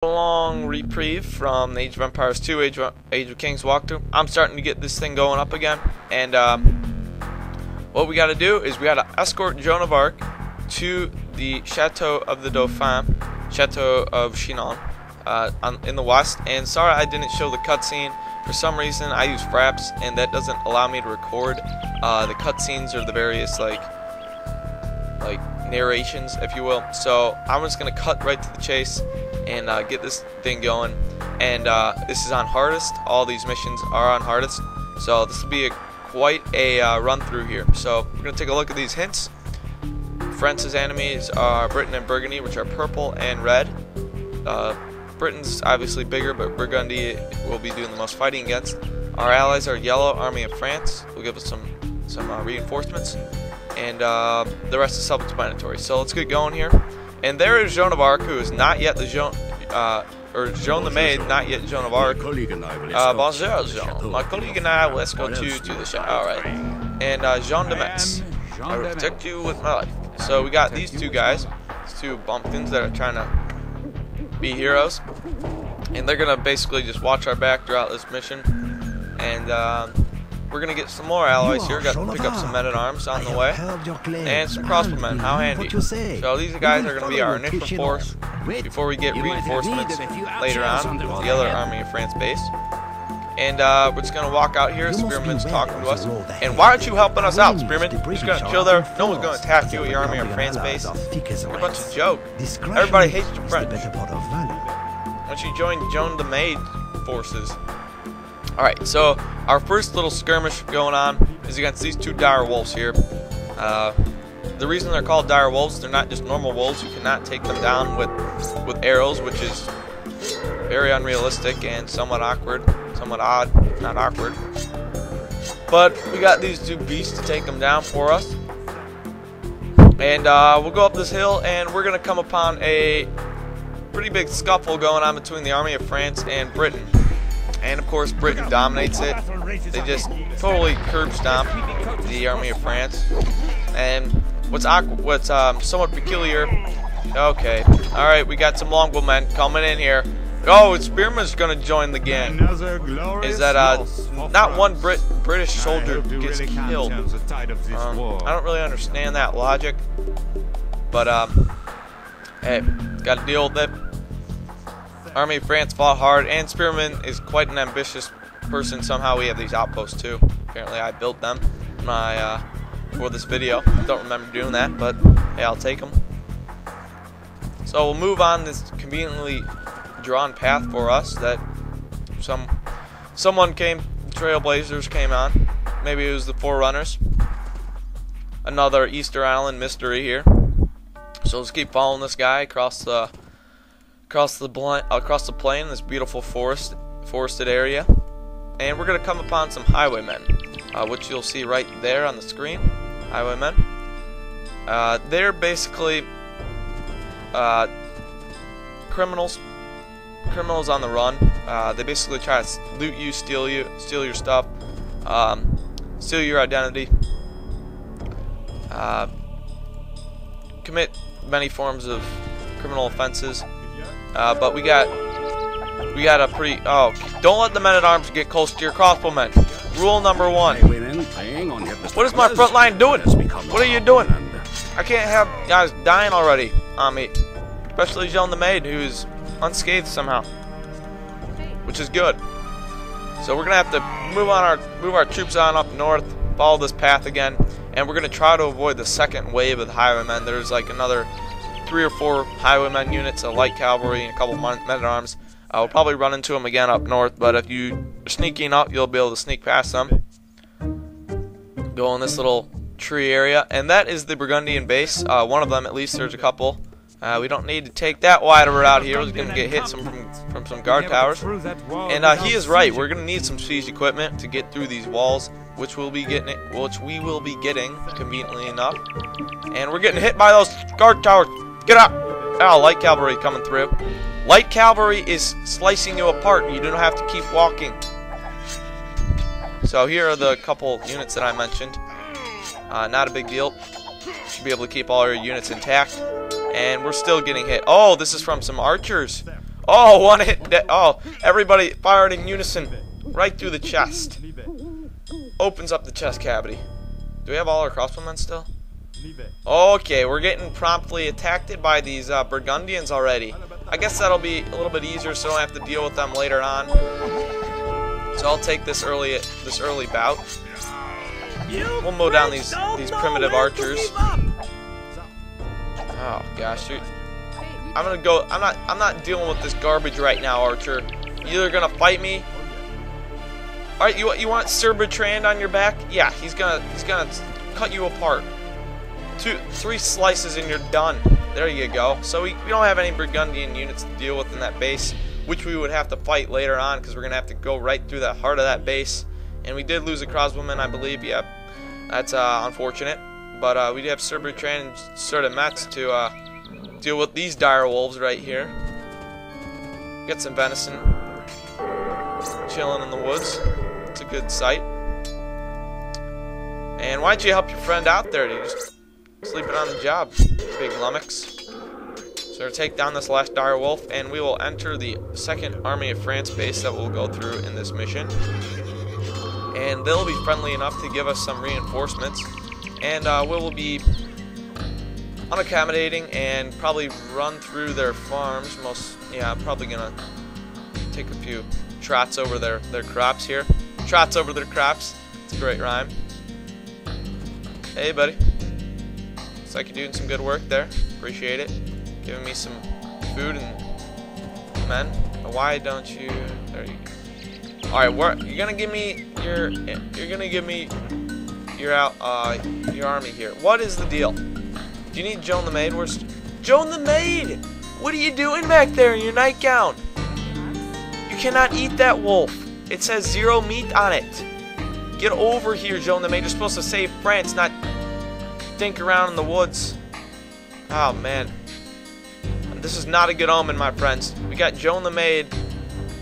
Long reprieve from the Age of Empires 2, Age of Kings walkthrough. I'm starting to get this thing going up again, and what we got to do is we got to escort Joan of Arc to the Chateau of the Dauphin, Chateau of Chinon, in the west. And sorry I didn't show the cutscene. For some reason I use Fraps, and that doesn't allow me to record the cutscenes or the various like narrations, if you will. So I'm just gonna cut right to the chase and get this thing going. And this is on hardest. All these missions are on hardest, so this will be quite a run through here. So we're gonna take a look at these hints. France's enemies are Britain and Burgundy, which are purple and red. Britain's obviously bigger, but Burgundy will be doing the most fighting against. Our allies are yellow, Army of France. Will give us some reinforcements, and the rest is self-explanatory. So let's get going here. And there is Joan of Arc, who is not yet the Joan, or Joan the Maid, not yet Joan of Arc. Bonjour, Jean. My colleague and I will escort you to the Chateau. Alright. And Jean de Metz. I will protect you with my life. So we got these two guys, these two bumpkins that are trying to be heroes. And they're going to basically just watch our back throughout this mission. And we're going to get some more allies here. Got to pick up some men-at-arms on the way. And some crossbowmen. How handy. So these guys are going to be our initial force before we get reinforcements later on with the other Army of France base. And we're just going to walk out here. Spearman's talking to us. And why aren't you helping us out, Spearman? You're just going to chill there. No one's going to attack you at your Army of France base. You're a bunch of joke. Everybody hates your French. Why don't you join Joan the Maid forces? Alright, so our first little skirmish going on is against these two dire wolves here. The reason they're called dire wolves, they're not just normal wolves. You cannot take them down with arrows, which is very unrealistic and somewhat awkward. Somewhat odd, not awkward. But we got these two beasts to take them down for us. And we'll go up this hill, and we're going to come upon a pretty big scuffle going on between the Army of France and Britain. And of course Britain dominates it. They just totally curb stomp the Army of France. And what's somewhat peculiar, okay, alright, we got some longbowmen coming in here. Oh, Spearman's gonna join the gang. Is that not one British soldier gets killed. I don't really understand that logic, but hey, gotta deal with it. Army of France fought hard, and Spearman is quite an ambitious person. Somehow we have these outposts too. Apparently I built them for this video. I don't remember doing that, but hey, I'll take them. So we'll move on this conveniently drawn path for us that someone came, trailblazers came on. Maybe it was the Forerunners. Another Easter Island mystery here. So let's keep following this guy across the plain, this beautiful forested area, and we're gonna come upon some highwaymen, which you'll see right there on the screen. Highwaymen. They're basically criminals on the run. They basically try to loot you, steal your stuff, steal your identity, commit many forms of criminal offenses. But we got a pretty, don't let the men-at-arms get close to your crossbowmen. Rule number 1. What is my front line doing? What are you doing? I can't have guys dying already on me. Especially Joan the Maid, who's unscathed somehow, which is good. So we're gonna have to move our troops on up north, follow this path again, and we're gonna try to avoid the second wave of the highwaymen. There's like another 3 or 4 highwaymen units, a light cavalry, and a couple men-at-arms. We'll probably run into them again up north, but if you're sneaking up, you'll be able to sneak past them. Go in this little tree area, and that is the Burgundian base. One of them, at least. There's a couple. We don't need to take that wide of a route here. We're going to get hit from some guard towers. And he is right. We're going to need some siege equipment to get through these walls, which we will be getting conveniently enough. And we're getting hit by those guard towers. Get out! Oh, light cavalry coming through. Light cavalry is slicing you apart. You don't have to keep walking. So here are the couple units that I mentioned. Not a big deal. Should be able to keep all your units intact. And we're still getting hit. Oh, this is from some archers. Oh, one hit. Oh, everybody fired in unison right through the chest. Opens up the chest cavity. Do we have all our crossbowmen still? Okay, we're getting promptly attacked by these Burgundians already. I guess that'll be a little bit easier, so I don't have to deal with them later on. So I'll take this early bout. We'll mow down these primitive archers. Oh gosh, I'm gonna go. I'm not dealing with this garbage right now, Archer. You either gonna fight me. All right, you want Sir Bertrand on your back? Yeah, he's gonna cut you apart. 3 slices and you're done. There you go. So we don't have any Burgundian units to deal with in that base, which we would have to fight later on because we're gonna have to go right through the heart of that base. And we did lose a crossbowman, I believe. Yeah, that's unfortunate. But we do have Sir Bertrand and Sir de Metz to deal with these dire wolves right here. Get some venison chilling in the woods. It's a good sight. And why don't you help your friend out there? You're just sleeping on the job, big lummox. So we'll take down this last dire wolf, and we will enter the 2nd Army of France base that we'll go through in this mission. And they'll be friendly enough to give us some reinforcements. And we will be unaccommodating and probably run through their farms. Probably gonna take a few trots over their crops here. Trots over their crops. It's a great rhyme. Hey, buddy. Looks like you're doing some good work there. Appreciate it. Giving me some food and men. Why don't you? There you go. All right, you're gonna give me your. You're gonna give me your army here. What is the deal? Do you need Joan the Maid? Where's Joan the Maid? What are you doing back there in your nightgown? You cannot eat that wolf. It says 0 meat on it. Get over here, Joan the Maid. You're supposed to save France, not think around in the woods. Oh man, this is not a good omen, my friends. We got Joan the Maid.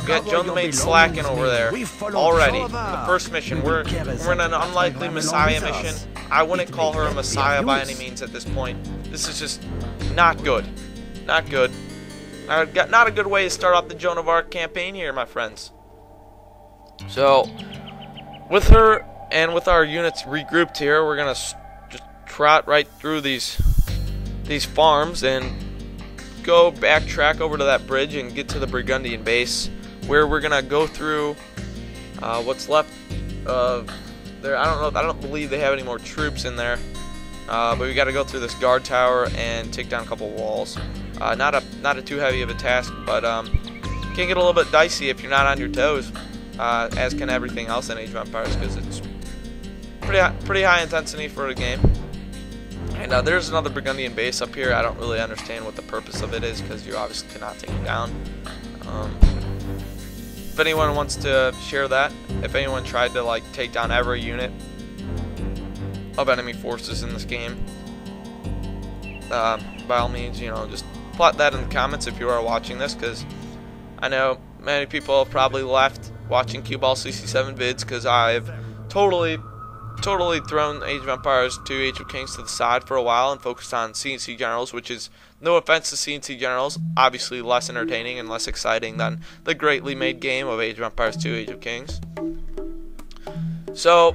We got Joan the Maid slacking over there already. The first mission, we're in an unlikely Messiah mission. I wouldn't call her a Messiah by any means at this point. This is just not good. Not good. Not a good way to start off the Joan of Arc campaign here, my friends. So, with her and with our units regrouped here, we're gonna just trot right through these farms and go backtrack over to that bridge and get to the Burgundian base, where we're gonna go through what's left of there. I don't believe they have any more troops in there, but we got to go through this guard tower and take down a couple walls. Not a too heavy of a task, but can get a little bit dicey if you're not on your toes, as can everything else in Age of Empires, because it's pretty high intensity for a game. And there's another Burgundian base up here. I don't really understand what the purpose of it is, because you obviously cannot take it down. If anyone wants to share that, if anyone tried to like take down every unit of enemy forces in this game, by all means, just plot that in the comments if you are watching this, because I know many people have probably left watching Cue Ball CC7 vids because I've totally thrown Age of Empires 2 Age of Kings to the side for a while and focused on CNC Generals, which is, no offense to CNC Generals, obviously less entertaining and less exciting than the greatly made game of Age of Empires 2 Age of Kings. So,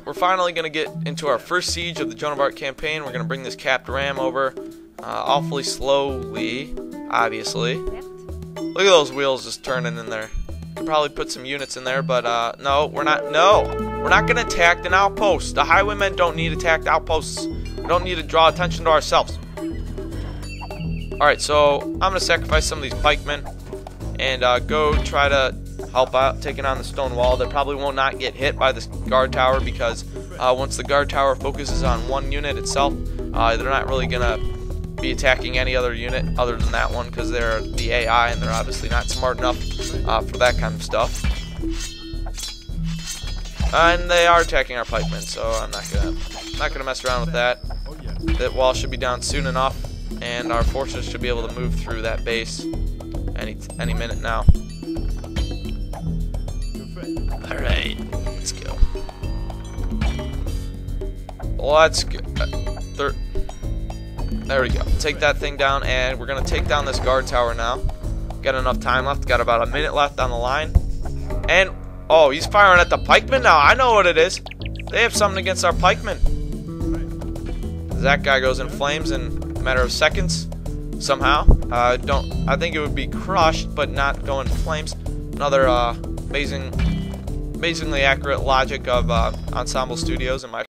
we're finally going to get into our first siege of the Joan of Arc campaign. We're going to bring this capped ram over awfully slowly, obviously. Look at those wheels just turning in there. Could probably put some units in there, but no, we're not. No, we're not going to attack an outpost. The Highwaymen don't need attacked outposts. We don't need to draw attention to ourselves. Alright, so I'm going to sacrifice some of these pikemen and go try to help out taking on the stone wall. They probably will not get hit by this guard tower, because once the guard tower focuses on one unit itself, they're not really going to be attacking any other unit other than that one, because they're the AI and they're obviously not smart enough for that kind of stuff. And they are attacking our pikemen, so I'm not gonna mess around with that. That wall should be down soon enough, and our forces should be able to move through that base any minute now. All right, let's go. Let's go. There we go. Take that thing down, and we're gonna take down this guard tower now. Got enough time left. Got about a minute left on the line. And, oh, he's firing at the pikemen now. I know what it is. They have something against our pikemen. That guy goes in flames in a matter of seconds. Somehow. I think it would be crushed, but not go in flames. Another amazingly accurate logic of Ensemble Studios and my